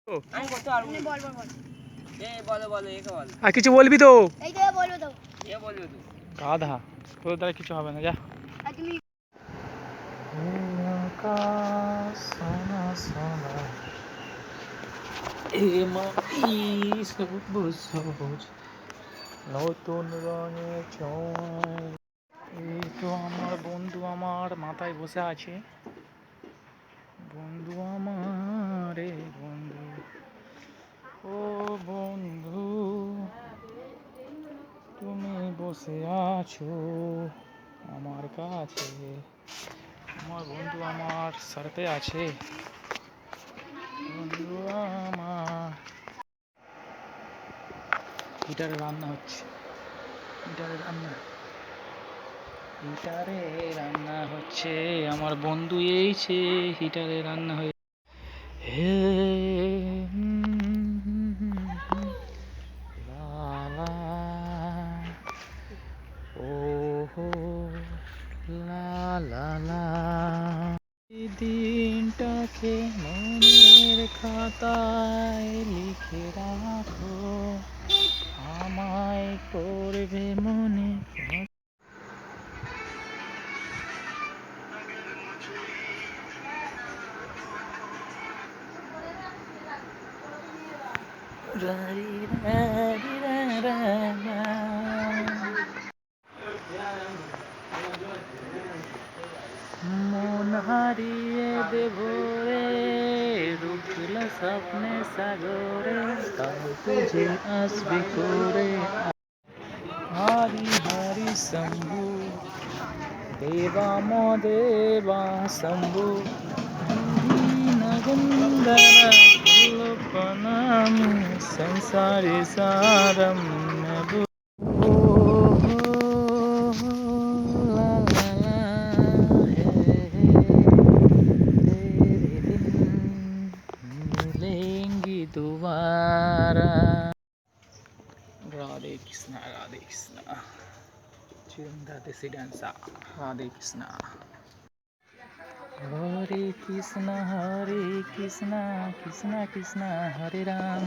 আমি করতে পারবো না। বল বল বল। বলো বলো একে বলো। আর কিছু বলবি তো? এই তো বলবো তো। বলবো তো। গাধা, তোর দ্বারা কিছু হবে না, যা। আর তুমি সোনা সোনা এ মাটি সবুজ সবুজ নতুন রঙের চয়। এই তো আমার বন্ধু আমার মাথায় বসে আছে। বন্ধু আমার রে বন্ধু, ও বন্ধু তুমি বসে আছো আমার কাছে। আমার বন্ধু আমার সাথে আছে। বন্ধু আমার হিটারে রান্না হচ্ছে। হিটারে রান্না হচ্ছে। আমার বন্ধু এইছে হিটারে রান্না হয়ে। হে লা লা ও হো লা লা লা। এই দিনটাকে মনের খাতায় লিখে রাখো, আমায় করবে মনে। মন হারিয়ে দেব রে রুখলা স্বপ্নে সাগরে, কাল তুঝে আসবে করে। হরি হরি শম্ভু দেবা দেবা শম্ভু নগন্ধরা কল্পনাম সংসারে সারম। मिलेंगे दोबारा। राधे कृष्णा चिरंदा देसी डांसा। राधे कृष्णा कृष्णा कृष्णा कृष्णा हरे राम